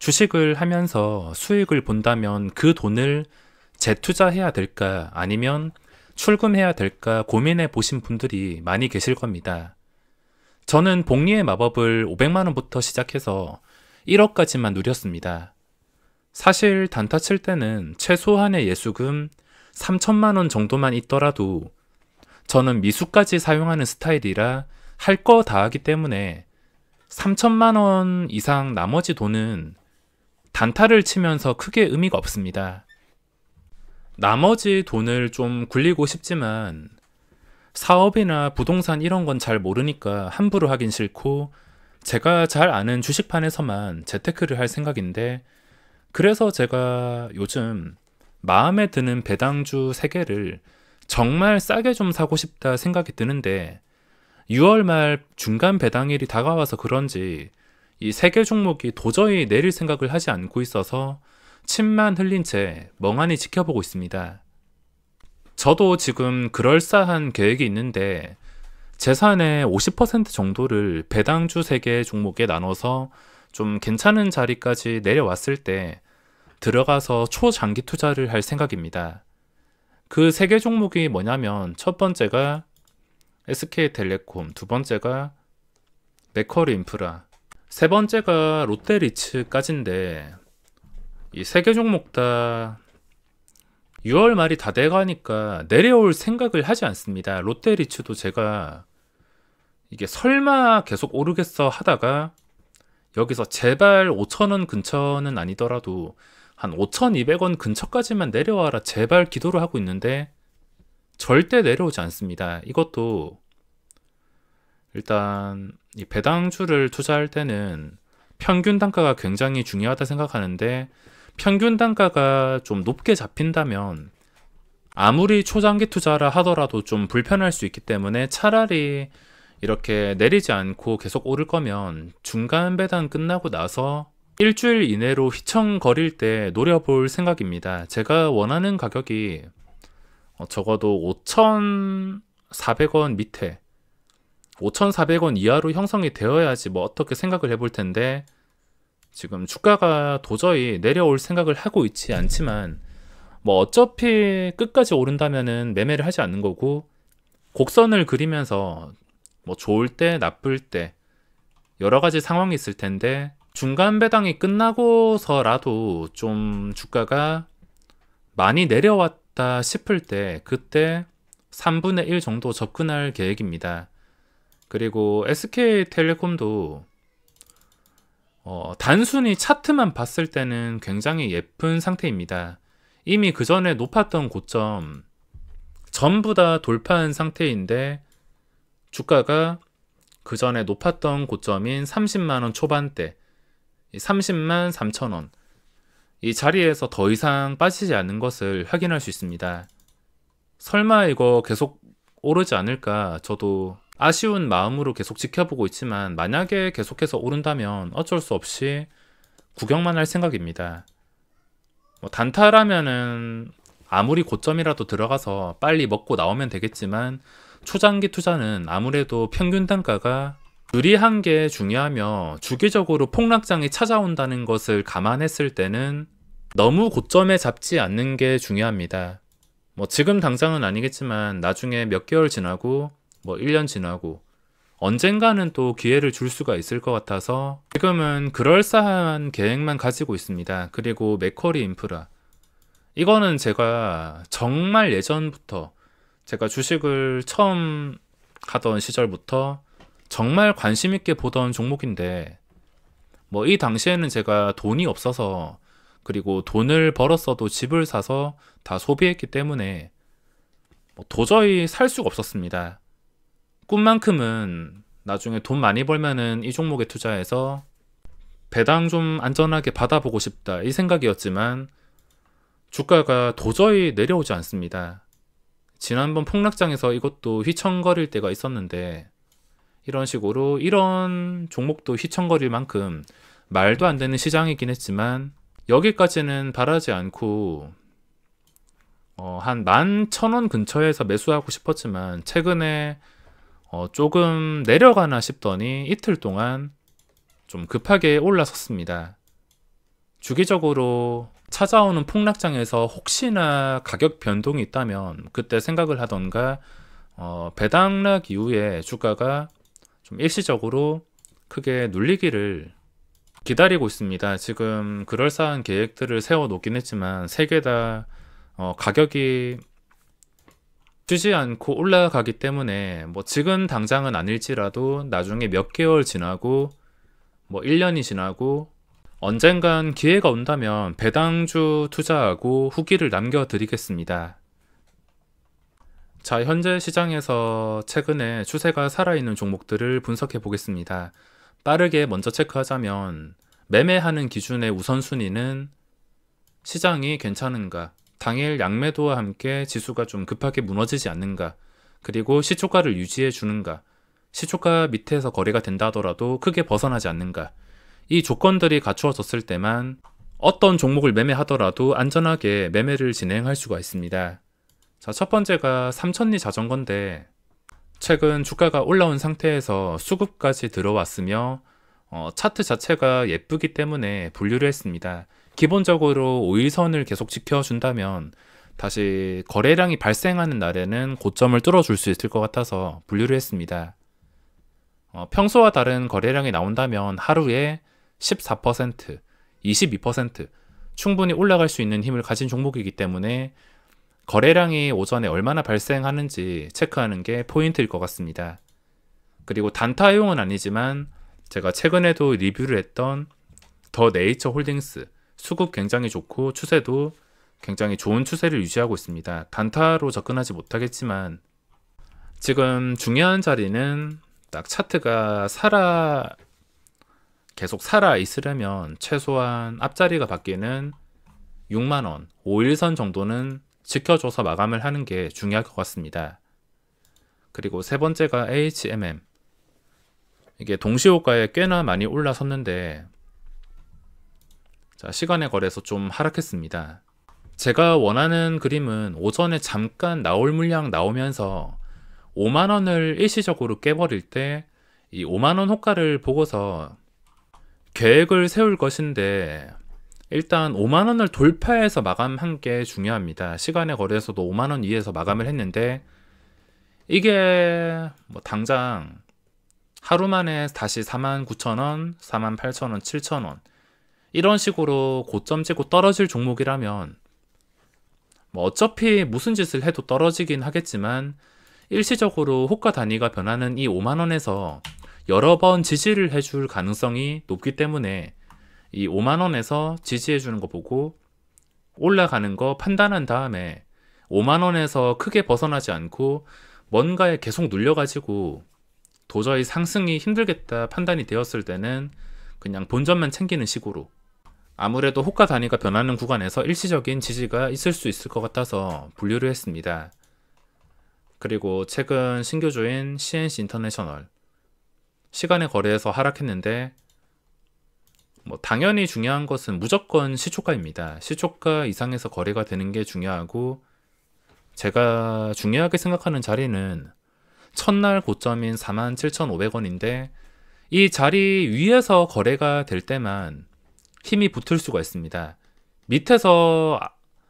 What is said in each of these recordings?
주식을 하면서 수익을 본다면 그 돈을 재투자해야 될까 아니면 출금해야 될까 고민해 보신 분들이 많이 계실 겁니다. 저는 복리의 마법을 500만 원부터 시작해서 1억까지만 누렸습니다. 사실 단타 칠 때는 최소한의 예수금 3천만 원 정도만 있더라도 저는 미수까지 사용하는 스타일이라 할 거 다 하기 때문에 3천만 원 이상 나머지 돈은 단타를 치면서 크게 의미가 없습니다. 나머지 돈을 좀 굴리고 싶지만 사업이나 부동산 이런 건 잘 모르니까 함부로 하긴 싫고 제가 잘 아는 주식판에서만 재테크를 할 생각인데, 그래서 제가 요즘 마음에 드는 배당주 3개를 정말 싸게 좀 사고 싶다 생각이 드는데 6월 말 중간 배당일이 다가와서 그런지 이 3개 종목이 도저히 내릴 생각을 하지 않고 있어서 침만 흘린 채 멍하니 지켜보고 있습니다. 저도 지금 그럴싸한 계획이 있는데 재산의 50% 정도를 배당주 3개 종목에 나눠서 좀 괜찮은 자리까지 내려왔을 때 들어가서 초장기 투자를 할 생각입니다. 그 3개 종목이 뭐냐면 첫 번째가 SK텔레콤, 두 번째가 맥쿼리 인프라, 세 번째가 롯데리츠까지인데 이 3개 종목 다 6월 말이 다 돼가니까 내려올 생각을 하지 않습니다. 롯데리츠도 제가 이게 설마 계속 오르겠어 하다가 여기서 제발 5,000원 근처는 아니더라도 한 5,200원 근처까지만 내려와라 제발 기도를 하고 있는데 절대 내려오지 않습니다. 이것도 일단 이 배당주를 투자할 때는 평균 단가가 굉장히 중요하다 생각하는데, 평균 단가가 좀 높게 잡힌다면 아무리 초장기 투자라 하더라도 좀 불편할 수 있기 때문에 차라리 이렇게 내리지 않고 계속 오를 거면 중간 배당 끝나고 나서 일주일 이내로 휘청거릴 때 노려볼 생각입니다. 제가 원하는 가격이 적어도 5,400원 밑에 5,400원 이하로 형성이 되어야지 뭐 어떻게 생각을 해볼 텐데, 지금 주가가 도저히 내려올 생각을 하고 있지 않지만 뭐 어차피 끝까지 오른다면은 매매를 하지 않는 거고, 곡선을 그리면서 뭐 좋을 때 나쁠 때 여러 가지 상황이 있을 텐데 중간 배당이 끝나고서라도 좀 주가가 많이 내려왔다 싶을 때 그때 3분의 1 정도 접근할 계획입니다. 그리고 SK텔레콤도 단순히 차트만 봤을 때는 굉장히 예쁜 상태입니다. 이미 그 전에 높았던 고점 전부 다 돌파한 상태인데 주가가 그 전에 높았던 고점인 30만원 초반대 30만 3천원 이 자리에서 더 이상 빠지지 않는 것을 확인할 수 있습니다. 설마 이거 계속 오르지 않을까 저도 아쉬운 마음으로 계속 지켜보고 있지만, 만약에 계속해서 오른다면 어쩔 수 없이 구경만 할 생각입니다. 단타라면은 아무리 고점이라도 들어가서 빨리 먹고 나오면 되겠지만 초장기 투자는 아무래도 평균 단가가 유리한 게 중요하며 주기적으로 폭락장이 찾아온다는 것을 감안했을 때는 너무 고점에 잡지 않는 게 중요합니다. 지금 당장은 아니겠지만 나중에 몇 개월 지나고 1년 지나고 언젠가는 또 기회를 줄 수가 있을 것 같아서 지금은 그럴싸한 계획만 가지고 있습니다. 그리고 맥쿼리 인프라, 이거는 제가 정말 예전부터 제가 주식을 처음 하던 시절부터 정말 관심 있게 보던 종목인데 이 당시에는 제가 돈이 없어서, 그리고 돈을 벌었어도 집을 사서 다 소비했기 때문에 도저히 살 수가 없었습니다. 꿈만큼은 나중에 돈 많이 벌면은 이 종목에 투자해서 배당 좀 안전하게 받아보고 싶다 이 생각이었지만 주가가 도저히 내려오지 않습니다. 지난번 폭락장에서 이것도 휘청거릴 때가 있었는데 이런 식으로 이런 종목도 휘청거릴 만큼 말도 안 되는 시장이긴 했지만 여기까지는 바라지 않고 한 11,000원 근처에서 매수하고 싶었지만 최근에 조금 내려가나 싶더니 이틀 동안 좀 급하게 올라섰습니다. 주기적으로 찾아오는 폭락장에서 혹시나 가격 변동이 있다면 그때 생각을 하던가 배당락 이후에 주가가 좀 일시적으로 크게 눌리기를 기다리고 있습니다. 지금 그럴싸한 계획들을 세워 놓긴 했지만 세 개 다 가격이 쉬지 않고 올라가기 때문에 뭐 지금 당장은 아닐지라도 나중에 몇 개월 지나고 뭐 1년이 지나고 언젠간 기회가 온다면 배당주 투자하고 후기를 남겨드리겠습니다. 자, 현재 시장에서 최근에 추세가 살아있는 종목들을 분석해 보겠습니다. 빠르게 먼저 체크하자면 매매하는 기준의 우선순위는 시장이 괜찮은가, 당일 양매도와 함께 지수가 좀 급하게 무너지지 않는가, 그리고 시초가를 유지해 주는가, 시초가 밑에서 거래가 된다 하더라도 크게 벗어나지 않는가, 이 조건들이 갖추어졌을 때만 어떤 종목을 매매하더라도 안전하게 매매를 진행할 수가 있습니다. 자, 첫 번째가 삼천리 자전거인데 최근 주가가 올라온 상태에서 수급까지 들어왔으며 차트 자체가 예쁘기 때문에 분류를 했습니다. 기본적으로 5일선을 계속 지켜준다면 다시 거래량이 발생하는 날에는 고점을 뚫어줄 수 있을 것 같아서 분류를 했습니다. 평소와 다른 거래량이 나온다면 하루에 14%, 22% 충분히 올라갈 수 있는 힘을 가진 종목이기 때문에 거래량이 오전에 얼마나 발생하는지 체크하는 게 포인트일 것 같습니다. 그리고 단타용은 아니지만 제가 최근에도 리뷰를 했던 더 네이처 홀딩스, 수급 굉장히 좋고 추세도 굉장히 좋은 추세를 유지하고 있습니다. 단타로 접근하지 못하겠지만 지금 중요한 자리는 딱 차트가 계속 살아 있으려면 최소한 앞자리가 바뀌는 6만원, 5일선 정도는 지켜줘서 마감을 하는 게 중요할 것 같습니다. 그리고 세 번째가 HMM. 이게 동시호가에 꽤나 많이 올라섰는데 자, 시간의 거래에서 좀 하락했습니다. 제가 원하는 그림은 오전에 잠깐 나올 물량 나오면서 5만원을 일시적으로 깨버릴 때 이 5만원 호가를 보고서 계획을 세울 것인데 일단 5만원을 돌파해서 마감한 게 중요합니다. 시간의 거래에서도 5만원 이에서 마감을 했는데 이게 뭐 당장 하루 만에 다시 49,000원, 48,000원, 7,000원 이런 식으로 고점 찍고 떨어질 종목이라면 뭐 어차피 무슨 짓을 해도 떨어지긴 하겠지만 일시적으로 호가 단위가 변하는 이 5만원에서 여러 번 지지를 해줄 가능성이 높기 때문에 이 5만원에서 지지해주는 거 보고 올라가는 거 판단한 다음에 5만원에서 크게 벗어나지 않고 뭔가에 계속 눌려가지고 도저히 상승이 힘들겠다 판단이 되었을 때는 그냥 본전만 챙기는 식으로 아무래도 호가 단위가 변하는 구간에서 일시적인 지지가 있을 수 있을 것 같아서 분류를 했습니다. 그리고 최근 신규주인 CNC 인터내셔널 시간의 거래에서 하락했는데 뭐 당연히 중요한 것은 무조건 시초가입니다. 시초가 이상에서 거래가 되는 게 중요하고 제가 중요하게 생각하는 자리는 첫날 고점인 47,500원인데 이 자리 위에서 거래가 될 때만 힘이 붙을 수가 있습니다. 밑에서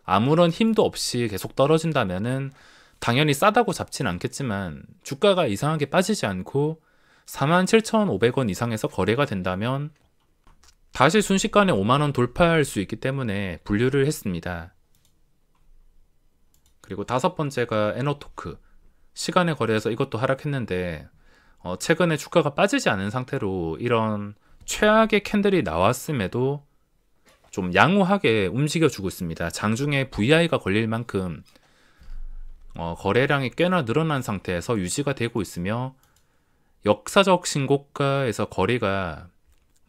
아무런 힘도 없이 계속 떨어진다면은 당연히 싸다고 잡진 않겠지만 주가가 이상하게 빠지지 않고 47,500원 이상에서 거래가 된다면 다시 순식간에 5만원 돌파할 수 있기 때문에 분류를 했습니다. 그리고 다섯 번째가 에너토크. 시간의 거래에서 이것도 하락했는데 최근에 주가가 빠지지 않은 상태로 이런 최악의 캔들이 나왔음에도 좀 양호하게 움직여주고 있습니다. 장중에 VI가 걸릴 만큼 거래량이 꽤나 늘어난 상태에서 유지가 되고 있으며 역사적 신고가에서 거리가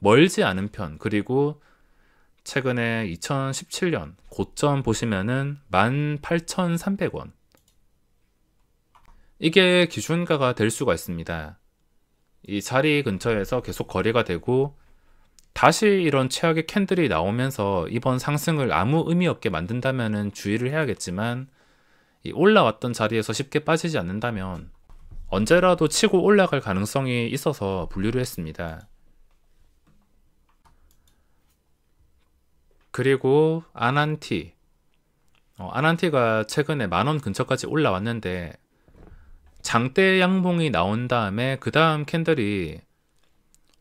멀지 않은 편, 그리고 최근에 2017년 고점 보시면은 18,300원 이게 기준가가 될 수가 있습니다. 이 자리 근처에서 계속 거래가 되고 다시 이런 최악의 캔들이 나오면서 이번 상승을 아무 의미 없게 만든다면 주의를 해야겠지만 이 올라왔던 자리에서 쉽게 빠지지 않는다면 언제라도 치고 올라갈 가능성이 있어서 분류를 했습니다. 그리고 아난티. 아난티가 최근에 10,000원 근처까지 올라왔는데 장대 양봉이 나온 다음에 그 다음 캔들이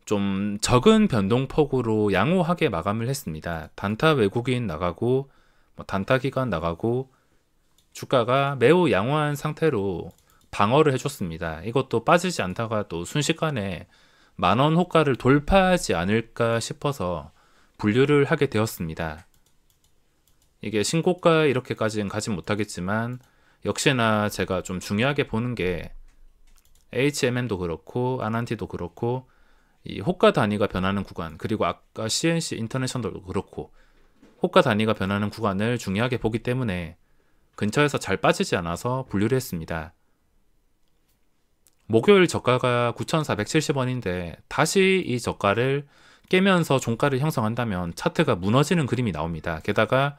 좀 적은 변동폭으로 양호하게 마감을 했습니다. 단타 외국인 나가고 단타 기간 나가고 주가가 매우 양호한 상태로 방어를 해줬습니다. 이것도 빠지지 않다가 또 순식간에 10,000원 호가를 돌파하지 않을까 싶어서 분류를 하게 되었습니다. 이게 신고가 이렇게까지는 가진 못하겠지만 역시나 제가 좀 중요하게 보는 게 HMN도 그렇고 아난티도 그렇고 이 호가 단위가 변하는 구간, 그리고 아까 CNC 인터내셔널도 그렇고 호가 단위가 변하는 구간을 중요하게 보기 때문에 근처에서 잘 빠지지 않아서 분류를 했습니다. 목요일 저가가 9,470원인데 다시 이 저가를 깨면서 종가를 형성한다면 차트가 무너지는 그림이 나옵니다. 게다가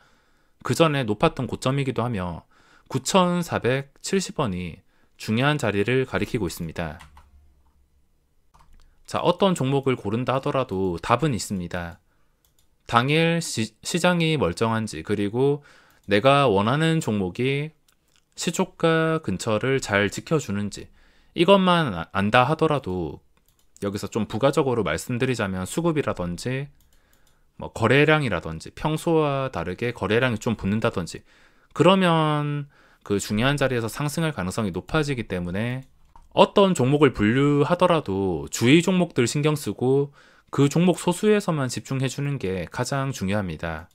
그 전에 높았던 고점이기도 하며 9,470원이 중요한 자리를 가리키고 있습니다. 자, 어떤 종목을 고른다 하더라도 답은 있습니다. 당일 시장이 멀쩡한지, 그리고 내가 원하는 종목이 시초가 근처를 잘 지켜주는지, 이것만 안다 하더라도 여기서 좀 부가적으로 말씀드리자면 수급이라든지 거래량이라든지 평소와 다르게 거래량이 좀 붙는다든지 그러면 그 중요한 자리에서 상승할 가능성이 높아지기 때문에 어떤 종목을 분류하더라도 주의 종목들 신경 쓰고 그 종목 소수에서만 집중해 주는 게 가장 중요합니다.